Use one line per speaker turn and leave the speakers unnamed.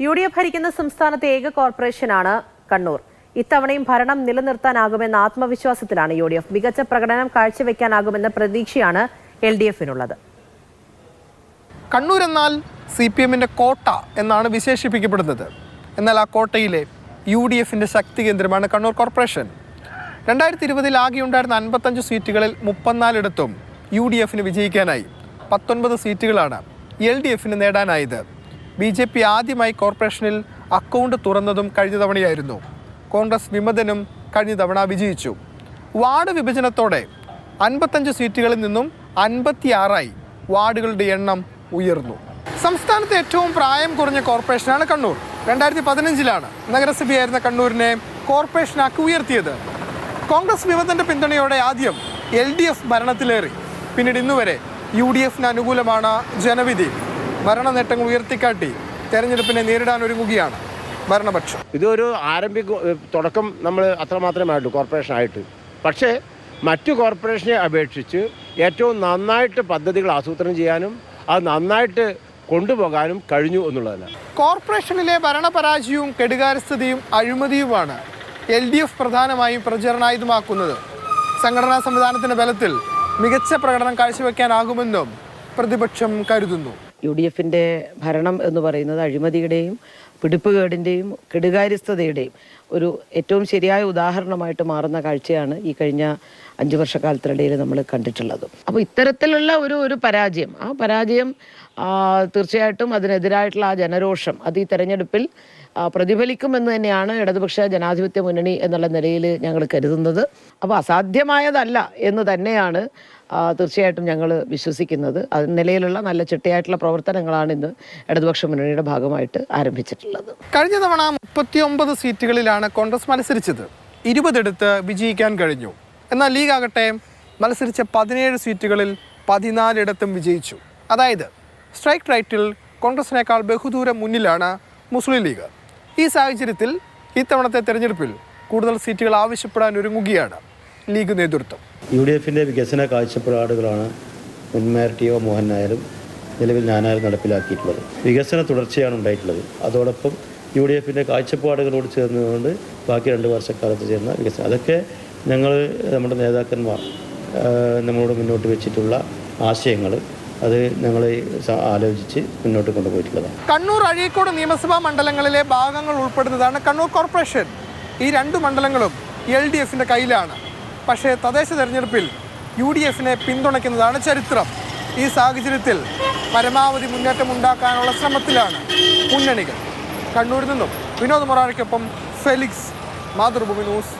UDF ഭരിക്കുന്ന സംസ്ഥാനത്തെ ഏക കോർപ്പറേഷനാണ് കണ്ണൂർ. ഇത്തവണയും ഭരണം നിലനിർത്താനാകുമെന്ന ആത്മവിശ്വാസത്തിലാണ് UDF. മികച്ച പ്രകടനം കാഴ്ചവെക്കാനാകുമെന്ന പ്രതീക്ഷയാണ് LDF-നുള്ളത്.
കണ്ണൂർ എന്നാൽ CPM-ന്റെ കോട്ട എന്നാണ് വിശേഷിപ്പിക്കപ്പെടുന്നത്. എന്നാൽ ആ കോട്ടയിലെ UDF-ന്റെ ശക്തി കേന്ദ്രമാണ് കണ്ണൂർ കോർപ്പറേഷൻ. 2020 ആകെയുണ്ടായിരുന്ന 55 സീറ്റുകളിൽ 34 UDF-ന് വിജയിക്കാനായി. 19 സീറ്റുകളാണ് LDF-ന് നേടാനായത്. BJP ആദ്യമായി കോർപ്പറേഷനിൽ അക്കൗണ്ട് തുറന്നതും കഴിഞ്ഞ തവണയായിരുന്നു. കോൺഗ്രസ് വിമതനും കഴിഞ്ഞ തവണ വിജയിച്ചു. വാർഡ് വിഭജനത്തോടെ 55 സീറ്റുകളിൽ നിന്നും 56 വാർഡുകളുടെ എണ്ണം ഉയർന്നു. സംസ്ഥാനത്തെ ഏറ്റവും പ്രായം കുറഞ്ഞ കോർപ്പറേഷനാണ് കണ്ണൂർ. 2015 നഗരസഭയായിരുന്ന കണ്ണൂരിനെ കോർപ്പറേഷനാക്കി ഉയർത്തിയത്. കോൺഗ്രസ് വിമതന്റെ പിന്തുണയോടെ ആദ്യം LDF ഭരണത്തിലേറി. പിന്നീട് ഇന്നുവരെ UDF-ന് അനുകൂലമാണ് ജനവിധി. ഭരണ നേട്ടങ്ങൾ ഉയർത്തിക്കാട്ടി തെരഞ്ഞെടുപ്പിനെ നേരിടാൻ ഒരുങ്ങുകയാണ് ഭരണപക്ഷം.
ഇതൊരു തുടക്കം നമ്മൾ അത്രമാത്രമായിട്ടു കോർപ്പറേഷനായിട്ട്. പക്ഷേ മറ്റു കോർപ്പറേഷനെ അപേക്ഷിച്ച് ഏറ്റവും നന്നായിട്ട് പദ്ധതികൾ ആസൂത്രണം ചെയ്യാനും അത് നന്നായിട്ട് കൊണ്ടുപോകാനും കഴിഞ്ഞു എന്നുള്ളതല്ല.
കോർപ്പറേഷനിലെ ഭരണപരാജയവും കെടുകാര്യസ്ഥതയും അഴിമതിയുമാണ് LDF പ്രധാനമായും പ്രചരണായുധമാക്കുന്നത്. സംഘടനാ സംവിധാനത്തിന്റെ ബലത്തിൽ മികച്ച പ്രകടനം കാഴ്ചവെക്കാനാകുമെന്നും പ്രതിപക്ഷം കരുതുന്നു.
UDF-ന്റെ ഭരണം എന്ന് പറയുന്നത് അഴിമതിയുടെയും പിടിപ്പുകേടിൻ്റെയും കെടുകാര്യസ്ഥതയുടെയും ഒരു ഏറ്റവും ശരിയായ ഉദാഹരണമായിട്ട് മാറുന്ന കാഴ്ചയാണ് ഈ കഴിഞ്ഞ 5 വർഷക്കാലത്തിനിടയിൽ നമ്മൾ കണ്ടിട്ടുള്ളത്. അപ്പോൾ ഇത്തരത്തിലുള്ള ഒരു പരാജയം, ആ പരാജയം തീർച്ചയായിട്ടും അതിനെതിരായിട്ടുള്ള ആ ജനരോഷം അത് ഈ തെരഞ്ഞെടുപ്പിൽ പ്രതിഫലിക്കുമെന്ന് തന്നെയാണ് ഇടതുപക്ഷ ജനാധിപത്യ മുന്നണി എന്നുള്ള നിലയിൽ ഞങ്ങൾ കരുതുന്നത്. അപ്പോൾ അസാധ്യമായതല്ല എന്ന് തന്നെയാണ് തീർച്ചയായിട്ടും ഞങ്ങൾ വിശ്വസിക്കുന്നത്. അത് നിലയിലുള്ള നല്ല ചിട്ടയായിട്ടുള്ള പ്രവർത്തനങ്ങളാണ് ഇന്ന് ഇടതുപക്ഷ മുന്നണിയുടെ ഭാഗമായിട്ട് ആരംഭിച്ചിട്ടുള്ളത്.
കഴിഞ്ഞ തവണ 39 സീറ്റുകളിലാണ് കോൺഗ്രസ് മത്സരിച്ചത്. 20 വിജയിക്കാൻ കഴിഞ്ഞു. എന്നാൽ ലീഗ് ആകട്ടെ മത്സരിച്ച 17 സീറ്റുകളിൽ 14 വിജയിച്ചു. അതായത് സ്ട്രൈക്ക് റേറ്റിൽ കോൺഗ്രസിനേക്കാൾ ബഹുദൂരം മുന്നിലാണ് മുസ്ലിം ലീഗ്. ഈ സാഹചര്യത്തിൽ ഇത്തവണത്തെ തെരഞ്ഞെടുപ്പിൽ കൂടുതൽ സീറ്റുകൾ ആവശ്യപ്പെടാൻ ഒരുങ്ങുകയാണ് ലീഗ് നേതൃത്വം.
UDF-ന്റെ വികസന കാഴ്ചപ്പാടുകളാണ് മുൻമേയർ TO മോഹൻ നായരും നിലവിൽ ഞാനാരും നടപ്പിലാക്കിയിട്ടുള്ളത്. വികസന തുടർച്ചയാണ് ഉണ്ടായിട്ടുള്ളത്. അതോടൊപ്പം UDF-ന്റെ കാഴ്ചപ്പാടുകളോട് ചേർന്നുകൊണ്ട് ബാക്കി 2 വർഷക്കാലത്ത് ചേർന്ന വികസനം, അതൊക്കെ നമ്മുടെ നേതാക്കന്മാർ നമ്മളോട് മുന്നോട്ട് വെച്ചിട്ടുള്ള ആശയങ്ങൾ അത് ഞങ്ങൾ ആലോചിച്ച് മുന്നോട്ട് കൊണ്ടുപോയിട്ടുള്ളതാണ്.
കണ്ണൂർ അഴീക്കോട് നിയമസഭാ മണ്ഡലങ്ങളിലെ ഭാഗങ്ങൾ ഉൾപ്പെടുന്നതാണ് കണ്ണൂർ കോർപ്പറേഷൻ. ഈ 2 മണ്ഡലങ്ങളും LDF-ന്റെ കയ്യിലാണ്. പക്ഷേ തദ്ദേശ തെരഞ്ഞെടുപ്പിൽ UDF-നെ പിന്തുണയ്ക്കുന്നതാണ് ചരിത്രം. ഈ സാഹചര്യത്തിൽ പരമാവധി മുന്നേറ്റം ഉണ്ടാക്കാനുള്ള ശ്രമത്തിലാണ് മുന്നണികൾ. കണ്ണൂരിൽ നിന്നും വിനോദ് മൊറാഴയ്ക്കൊപ്പം ഫെലിക്സ്, മാതൃഭൂമി ന്യൂസ്.